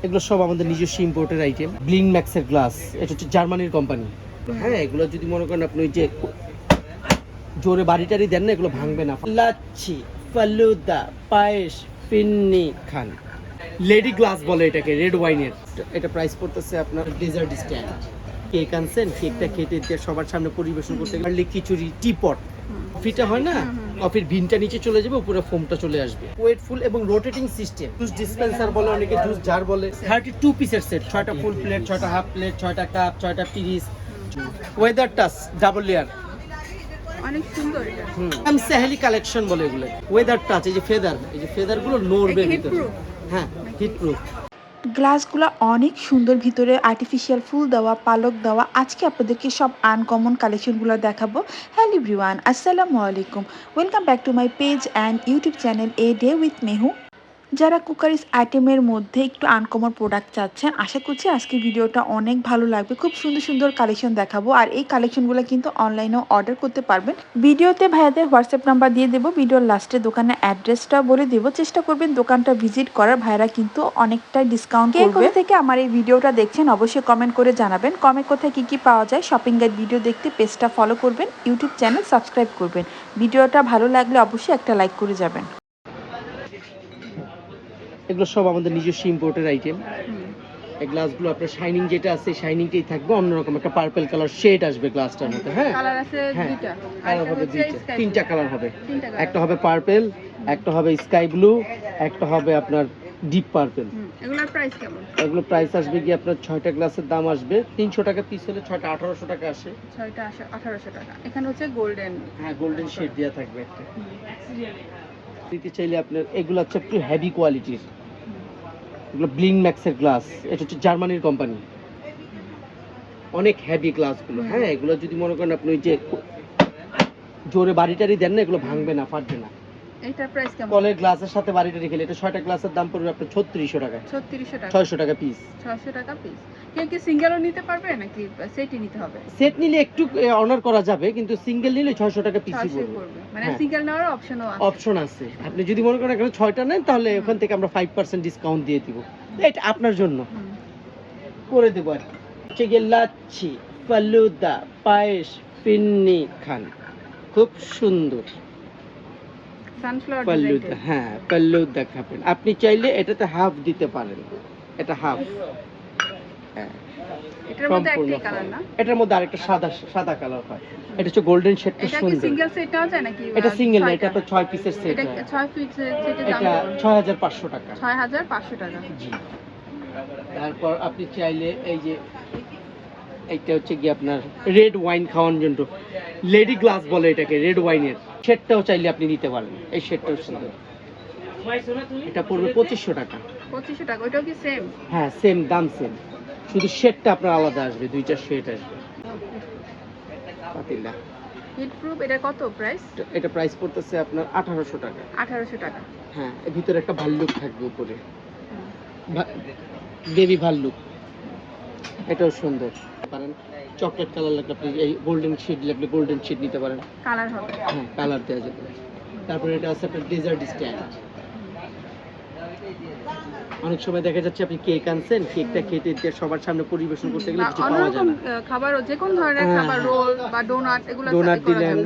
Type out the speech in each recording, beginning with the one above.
এগুলো সব আমাদের নিজস্ব ইম্পোর্টের আইটেম। ব্লিং ম্যাক্সের গ্লাস, এটা হচ্ছে জার্মানির কোম্পানি। হ্যাঁ, এগুলো যদি মনে করেন আপনি ওই যে জোরে বাড়িটারি দেন না, এগুলো ভাঙবে না। লাচ্ছি, ফালুদা, পায়েস, ফিন্নি খান। লেডি গ্লাস বলে এটাকে, রেড ওয়াইনের। এটা প্রাইস পড়তেছে আপনার ডেজার্ট স্ট্যান্ড। কেক আনছেন, কেকটা কেটে দিয়ে সবার সামনে পরিবেশন করতে গেলে খিচুড়ি, টিপট। কফিটা হয় না, কফির ভিনটা নিচে চলে যাবে, উপরে ফোমটা চলে আসবে। ওয়েটফুল এবং রোটেটিং সিস্টেম। জুস ডিসপেন্সার বলে অনেকে, জুস জার বলে। 32 পিসের সেট, 6টা ফুল প্লেট, 6টা হাফ প্লেট, 6টা কাপ, 6টা পিরিস। ওয়েদার টাচ ডাবল লেয়ার, অনেক সুন্দর এটা। আমি সাহেলি কালেকশন বলে এগুলো। ওয়েদার টাচ, এই যে ফেদার, এই যে ফেদার গুলো নড়বে ভিতরে। হ্যাঁ, হিট প্রুফ। গ্লাসগুলো অনেক সুন্দর, ভিতরে আর্টিফিশিয়াল ফুল দেওয়া, পালক দেওয়া। আজকে আপনাদেরকে সব আনকমন কালেকশনগুলো দেখাবো। হ্যালো এভরিওয়ান, আসসালামু আলাইকুম, welcome back to my page and YouTube channel a day with Mehu. যারা কুকারিস আইটেমের মধ্যে একটু আনকমন প্রোডাক্ট চাচ্ছেন, আশা করছি আজকের ভিডিওটা অনেক ভালো লাগবে। খুব সুন্দর সুন্দর কালেকশন দেখাবো, আর এই কালেকশনগুলো কিন্তু অনলাইনেও অর্ডার করতে পারবেন। ভিডিওতে ভাইয়াদের হোয়াটসঅ্যাপ নাম্বার দিয়ে দেবো, ভিডিওর লাস্টে দোকানের অ্যাড্রেসটা বলে দেবো। চেষ্টা করবেন দোকানটা ভিজিট করার। ভাইরা কিন্তু অনেকটা ডিসকাউন্ট করবে। থেকে আমার এই ভিডিওটা দেখছেন অবশ্যই কমেন্ট করে জানাবেন। কমেন্ট কোথায় কী কী পাওয়া যায়, শপিং গাইড ভিডিও দেখতে পেজটা ফলো করবেন, ইউটিউব চ্যানেল সাবস্ক্রাইব করবেন। ভিডিওটা ভালো লাগলে অবশ্যই একটা লাইক করে যাবেন। এগুলো সব আমাদের নিজস্ব ইম্পোর্টের আইটেম। এই গ্লাসগুলো আপনার শাইনিং যেটা আছে, শাইনিংটাই থাকবে, অন্যরকম একটা পার্পল কালার শেড আসবে গ্লাসটার মধ্যে। হ্যাঁ, কালার আছে দুইটা, কালার হবে দুইটা, তিনটা কালার হবে। একটা হবে পার্পল, একটা হবে স্কাই ব্লু, একটা হবে আপনার ডিপ পার্পল। এগুলোর প্রাইস কেমন? এগুলো প্রাইস আসবে কি আপনার 6টা গ্লাসের দাম আসবে 300 টাকা পিস, হলে 6টা 1800 টাকা আসে। 6টা 1800 টাকা। এখানে হচ্ছে গোল্ডেন, হ্যাঁ, গোল্ডেন শেড দেওয়া থাকবে একটা। দিতে চাইলে আপনার এগুলো হচ্ছে একটু হেভি কোয়ালিটির। এগুলো ব্লিং ম্যাক্সের গ্লাস, এটা হচ্ছে জার্মানির কোম্পানি। অনেক হেভি গ্লাসগুলো। হ্যাঁ, এগুলো যদি মনে করেন আপনি ওই যে জোরে বাড়িটারি দেন না, এগুলো ভাঙবে না, ফাটবে না। এটার প্রাইস কেমন? কলের গ্লাসের সাথে বাড়িটারি খেলে এটা 6টা গ্লাসের দাম পড়বে আপনার 3600 টাকা। 3600 টাকা, 600 টাকা পিস। 600 টাকা পিস। কেউ কি সিঙ্গেলও নিতে পারবে নাকি সেটই নিতে হবে? সেট নিলে একটু অনার করা যাবে, কিন্তু সিঙ্গেল নিলে 600 টাকা পিসই 600 পড়বে। পড়বে, মানে হ্যাঁ। সিঙ্গেল নেওয়ার অপশনও আছে। অপশন আছে। আপনি যদি মনে করেন এখানে 6টা নেন, তাহলে ওখান থেকে আমরা 5% ডিসকাউন্ট দিয়ে দিব। এটা আপনার জন্য করে দেবো আর কি। হচ্ছে গিয়ে লাচ্ছি, ফালুদা, পায়েস, ফিন্নি খান। খুব সুন্দর সানফ্লাওয়ার ফালুদা। ডিজাইন। হ্যাঁ, ফালুদা খাবেন আপনি চাইলে এটাতে হাফ দিতে পারেন, এটা হাফ। হ্যাঁ, এটার মধ্যে একটাই কালার না? এটার মধ্যে আরেকটা সাদা সাদা কালার হয়। এটা হচ্ছে গোল্ডেন শেডটা এটা কি সুন্দর। সিঙ্গেল সেট নেওয়া যায় নাকি? এটা সিঙ্গেল না, এটা তো 6 পিসের সেট। এটা 6 পিসের সেটের দাম এটা কেমন? 6500 টাকা। 6500 টাকা। জি। তারপর আপনি চাইলে এই যে এইটা হচ্ছে কি আপনার রেড ওয়াইন খাওয়ার জন্য, লেডি গ্লাস বলে এটাকে, রেড ওয়াইনের শেডটাও চাইলে আপনি নিতে পারেন। এই শেডটাও সুন্দর, এটা পড়বে 2500 টাকা। 2500 টাকা। ওইটাও কি সেম? হ্যাঁ, সেম দাম, সেম, শুধু শেডটা আপনার আলাদা আসবে, দুইটা শেড আসবে। পাতিলা হিট প্রুফ। এটা কত প্রাইস? এটা প্রাইস পড়তেছে আপনার 1800 টাকা। 1800 টাকা। হ্যাঁ, এর ভিতরে একটা ভাল্লুক থাকবে উপরে, বেবি ভাল্লুক। এটাও সুন্দর। পারেন চকলেট কালার লাগলে আপনি, এই গোল্ডেন শেড লাগলে গোল্ডেন শেড নিতে পারেন। কালার হবে? হ্যাঁ, কালার দেওয়া যাবে। তারপরে এটা আছে আপনার ডেজার্ট স্ট্যান্ড। অনেক সময় দেখা যাচ্ছে আপনি কেক আনছেন, কেকটা কেটে দিয়ে সবার সামনে পরিবেশন করতে গেলে কিছু পাওয়া যায় অন্যরকম না। খাবার, যে কোন ধরনের খাবার, রোল বা ডোনাট, এগুলো ডোনাট দিলেন,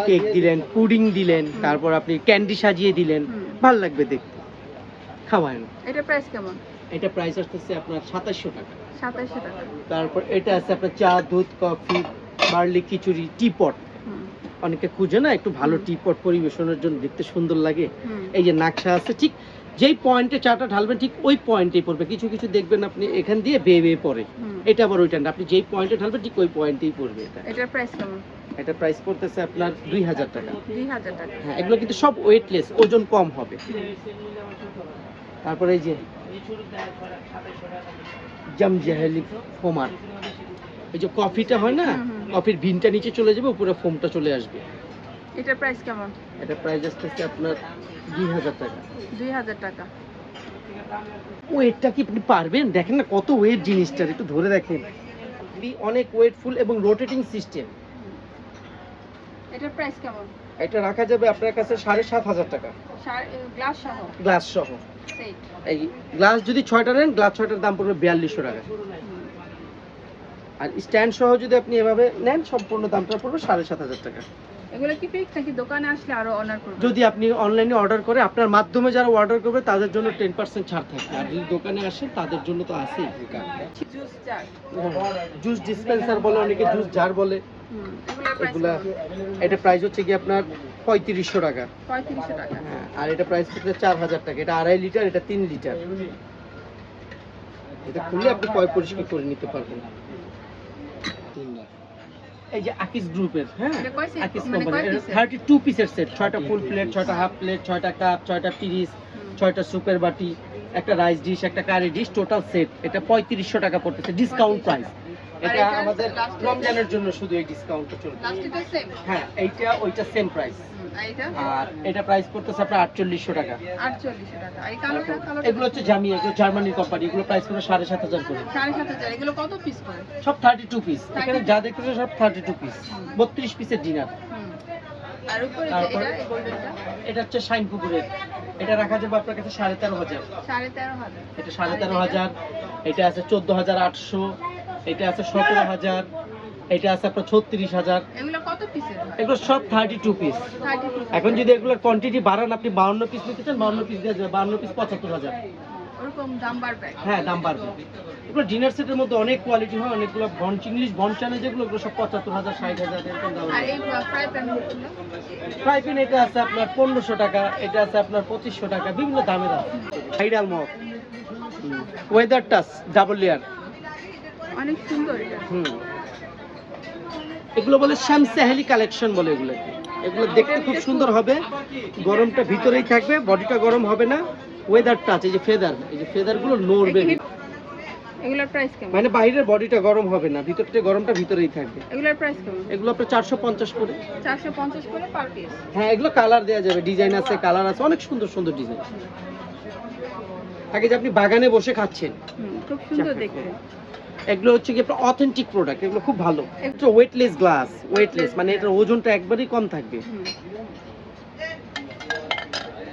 কেক দিলেন, পুডিং দিলেন, তারপর আপনি ক্যান্ডি সাজিয়ে দিলেন, ভালো লাগবে দেখতে, খাওয়ায় না। এটা প্রাইস কেমন? এটা প্রাইস আসতেছে আপনার 2700 টাকা। 2700 টাকা। তারপর এটা আছে আপনার চা, দুধ, কফি, বার্লি, খিচুড়ি, টিপট। অনেকে খুঁজে না একটু ভালো টিপট পরিবেশনের জন্য, দেখতে সুন্দর লাগে। এই যে নাকশা আছে, ঠিক যেই পয়েন্টে চাটা ঢালবেন ঠিক ওই পয়েন্টেই পড়বে। কিছু কিছু দেখবেন আপনি এখান দিয়ে বেয়ে বেয়ে পড়ে, এটা আবার ওইটা না, আপনি যেই পয়েন্টে ঢালবেন ঠিক ওই পয়েন্টেই পড়বে। এটা এটার প্রাইস কেমন? এটা প্রাইস পড়তেছে আপনার 2000 টাকা। 2000 টাকা। হ্যাঁ, এগুলো কিন্তু সব ওয়েটলেস, ওজন কম হবে। তারপরে এই যে জামজাহালি ফোমার, এই যে কফিটা হয় না, কফির ভিনটা নিচে চলে যাবে, উপরে ফোমটা চলে আসবে। এটার প্রাইস কেমন? এটা প্রাইস আসতেছে আপনার 2000 টাকা। 2000 টাকা। ওয়েটটা কি আপনি পারবেন? দেখেন না কত ওয়েট জিনিসটার, একটু ধরে দেখেন। অনেক ওয়েটফুল এবং রোটেটিং সিস্টেম। এটার প্রাইস কেমন? এটা রাখা যাবে আপনার কাছে 7500 টাকা, গ্লাস সহ। গ্লাস সহ। সেট। এই গ্লাস যদি 6টা নেন, গ্লাস 6টার দাম পড়বে 4200 টাকা। আর স্ট্যান্ড সহ যদি আপনি এভাবে নেন, সম্পূর্ণ দামটা পড়বে 7500 টাকা। এগুলো কি ফিক্স নাকি দোকানে আসলে আরো অনার করবে? যদি আপনি অনলাইনে অর্ডার করে, আপনার মাধ্যমে যারা অর্ডার করবে তাদের জন্য 10% ছাড় থাকবে। আর যদি দোকানে আসেন তাদের জন্য তো আছেই। Juice jar. জুস ডিসপেন্সার বলে, অনেকে জুস জার বলে। এগুলা এটা প্রাইস হচ্ছে কি আপনার 3500 টাকা। 3500 টাকা। হ্যাঁ, আর এটা প্রাইস হচ্ছে 4000 টাকা। এটা 2.5 লিটার, এটা 3 লিটার। এটা খুলে আপনি পয় পরিষ্কার করে নিতে পারবেন। এই যে আকিস গ্রুপের, হ্যাঁ, এটা কয় সেট? আকিস মানে কোম্পানি, কয় এটা পিসের? 32 পিসের সেট। 6টা ফুল প্লেট, 6টা হাফ প্লেট, 6টা কাপ, 6টা পিরিস, 6টা সুপের বাটি, একটা রাইস ডিশ, একটা কারি ডিশ, টোটাল সেট। এটা 3500 টাকা পড়তেছে, ডিসকাউন্ট প্রাইস। এটা এটা আমাদের last- রমজানের জন্য শুধু এই ডিসকাউন্টটা চলবে। লাস্টে তো সেম। হ্যাঁ, এইটা ওইটা সেম প্রাইস। আর এটা আর এটা প্রাইস পড়তেছে আপনার 4800 টাকা। 4800 টাকা। আর এই কালোটা এগুলো হচ্ছে জামিয়া, এগুলো জার্মানির কোম্পানি। এগুলো প্রাইস পড়বে 7500 করে। 7500। এগুলো কত পিস করে? সব 32 পিস। এখানে যা দেখতেছো সব 32 পিস, 32 পিসের ডিনার। আর উপরে যে তারপর এটা এই গোল্ডেনটা এটা হচ্ছে শাইন পুকুরের। এটা রাখা যাবে আপনার কাছে 13500। 13500। এটা 13500। এটা আছে 14800। এটা আছে 17000। এটা আছে আপনার 36000। এগুলো কত পিসের হয়? এগুলো সব 32 পিস। 32। এখন যদি এগুলোর কোয়ান্টিটি বাড়ান, আপনি 52 পিস নিতে চান, 52 পিস দেওয়া যাবে। 52 পিস 75000। ওরকম দাম বাড়বে? হ্যাঁ, দাম বাড়বে। এগুলো ডিনার সেটের মধ্যে অনেক কোয়ালিটি হয়, অনেকগুলো বন্ড ইংলিশ বন্ড চানে যেগুলো, ওগুলো সব 75000, 60000 এরকম দাম। আর এই ফ্রাই প্যানগুলো? ফ্রাই প্যান এটা আছে আপনার 1500 টাকা, এটা আছে আপনার 2500 টাকা, বিভিন্ন দামের আছে। Viral mug, weather touch double layer. অনেক সুন্দর এটা। এগুলো বলে শামসাহেলি কালেকশন বলে এগুলো। এগুলো দেখতে খুব সুন্দর হবে, গরমটা ভিতরেই থাকবে, বডিটা গরম হবে না। ওয়েদার টাচ, এই যে ফেদার, এই যে ফেদারগুলো নড়বে না। এগুলোর প্রাইস কেমন? মানে বাইরের বডিটা গরম হবে না, ভিতরটা গরমটা ভিতরেই থাকবে। এগুলোর প্রাইস কেমন? এগুলো আপনার 450 করে। 450 করে পার পিস। হ্যাঁ, এগুলো কালার দেওয়া যাবে, ডিজাইন আছে, কালার আছে, অনেক সুন্দর সুন্দর ডিজাইন। আগে যে আপনি বাগানে বসে খাচ্ছেন, খুব সুন্দর দেখতে। এগুলো হচ্ছে কি আপনার অথেন্টিক প্রোডাক্ট, এগুলো খুব ভালো। এটা ওয়েটলেস গ্লাস, ওয়েটলেস মানে এটার ওজনটা একবারই কম থাকবে।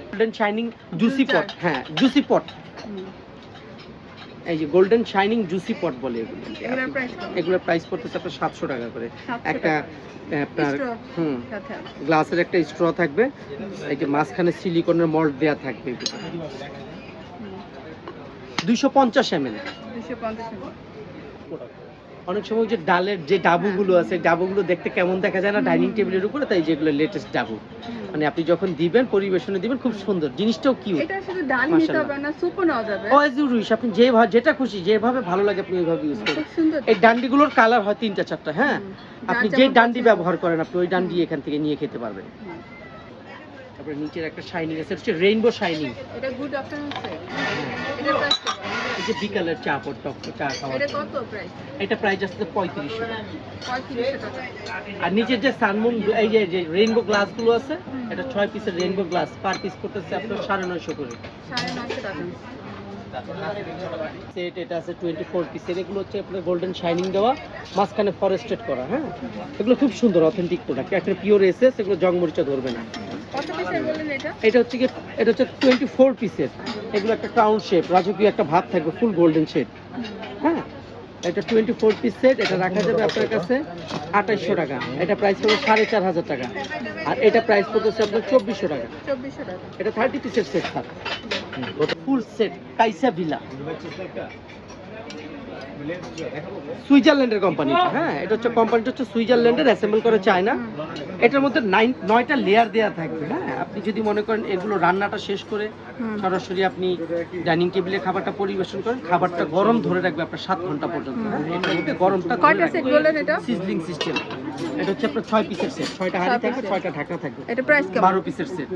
গোল্ডেন শাইনিং জুসি পট, হ্যাঁ জুসি পট। এই যে গোল্ডেন শাইনিং জুসি পট বলে এগুলো। এগুলোর প্রাইস কেমন? এগুলোর প্রাইস পড়তেছে আপনার 700 টাকা করে। 700 একটা আপনার Straw সাথে। গ্লাসের একটা স্ট্র থাকবে, এই যে মাঝখানে সিলিকনের মল্ট দেয়া থাকবে। 250 ml। 250। অনেক সময় যে ডালের যে ডাবুগুলো আছে, ডাবুগুলো দেখতে কেমন দেখা যায় না ডাইনিং টেবিলের উপরে, তাই যেগুলো লেটেস্ট ডাবু, মানে আপনি যখন দিবেন, পরিবেশনে দিবেন, খুব সুন্দর, জিনিসটাও কিউট। এটা শুধু ডাল নিতে হবে না, সুপও নেওয়া যাবে। ও এজ ইউ উইশ, আপনি যেটা খুশি, যেভাবে ভালো লাগে আপনি ওইভাবে ইউজ করুন। খুব সুন্দর। এই ডান্ডিগুলোর কালার হয় 3টা 4টা। হ্যাঁ, আপনি যার যে যেমন ডান্ডি পছন্দ। ব্যবহার করেন, আপনি ওই ডান্ডি এখান থেকে নিয়ে খেতে পারবেন। তারপরে নিচের একটা শাইনিং আছে, হচ্ছে রেইনবো শাইনিং। এটা গুড আফটারনুন সেট। এটা প্রাইস কেমন? এই যে বিকালের চা পট টক চা খাওয়া, এটা কত প্রাইস? এটা প্রাইস আসছে 3500। 3500 টাকা। আর নিচের যে সানমুন, এই যে রেইনবো গ্লাসগুলো আছে, এটা 6 পিসের রেইনবো গ্লাস, পার পিস করতেছে আপনার 950 করে। 950 টাকা। সেট এটা আছে 24 পিসের। এগুলো হচ্ছে আপনার গোল্ডেন শাইনিং দেওয়া, মাঝখানে ফরেস্টেড করা। হ্যাঁ, এগুলো খুব সুন্দর অথেন্টিক প্রোডাক্ট, একটা পিওর এসএস, এগুলো জং মরিচা ধরবে না। কত পিসের বললেন এটা? এটা হচ্ছে 24 পিসের। এগুলো একটা ক্রাউন শেপ, রাজকীয় একটা ভাব থাকবে, ফুল গোল্ডেন শেপ। হ্যাঁ, এটা 24 পিস সেট। এটা রাখা যাবে আপনার কাছে 2800 টাকা। এটা প্রাইস পড়বে 4500 টাকা। আর এটা প্রাইস পড়তেছে আপনার 2400 টাকা। 2400 টাকা। এটা 30 পিসের সেট থাকে, ফুল সেট। কাইসা ভিলা, সুইজারল্যান্ডের কোম্পানি। হ্যাঁ, এটা হচ্ছে কোম্পানিটা হচ্ছে সুইজারল্যান্ডের, অ্যাসেম্বল করে চায়না। এটার মধ্যে 9টা লেয়ার দেয়া থাকবে। হ্যাঁ, আপনি যদি মনে করেন এগুলো রান্নাটা শেষ করে সরাসরি আপনি ডাইনিং টেবিলে খাবারটা পরিবেশন করেন, খাবারটা গরম ধরে রাখবে আপনার 7 ঘন্টা পর্যন্ত। হ্যাঁ, এটার মধ্যে গরমটা কয়টা সেট বললেন এটা? Sizzling system. এটা হচ্ছে আপনার 6 পিসের সেট, 6টা হাঁড়ি থাকবে, 6টা ঢাকনা থাকবে। এটা প্রাইস কেমন? 12 পিসের সেট।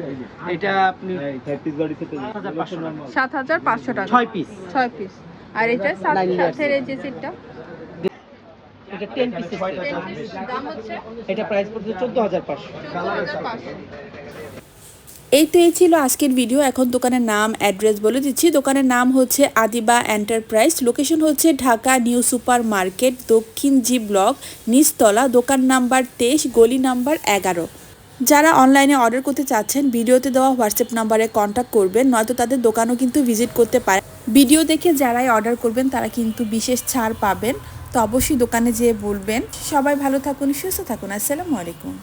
এটা আপনি 7500 টাকা। 6 পিস। 6 পিস। আর এটা Nine layers। সাথে এই যে সেটটা এটা 10 পিসের সেট। দাম হচ্ছে এটা প্রাইস পড়ছে 14500। 14500। এই তো এই ছিল আজকের ভিডিও। এখন দোকানের নাম অ্যাড্রেস বলে দিচ্ছি। দোকানের নাম হচ্ছে আদিবা এন্টারপ্রাইজ। লোকেশন হচ্ছে ঢাকা নিউ সুপার মার্কেট, দক্ষিণ জি ব্লক, নিচতলা, দোকান নাম্বার 23, গলি নাম্বার 11। যারা অনলাইনে অর্ডার করতে চাচ্ছেন ভিডিওতে দেওয়া হোয়াটসঅ্যাপ নাম্বারে কন্ট্যাক্ট করবেন, নয়তো তাদের দোকানও কিন্তু ভিজিট করতে পারেন। ভিডিও দেখে যারাই অর্ডার করবেন তারা কিন্তু বিশেষ ছাড় পাবেন, তো অবশ্যই দোকানে যেয়ে বলবেন। সবাই ভালো থাকুন, সুস্থ থাকুন। আসসালামু আলাইকুম।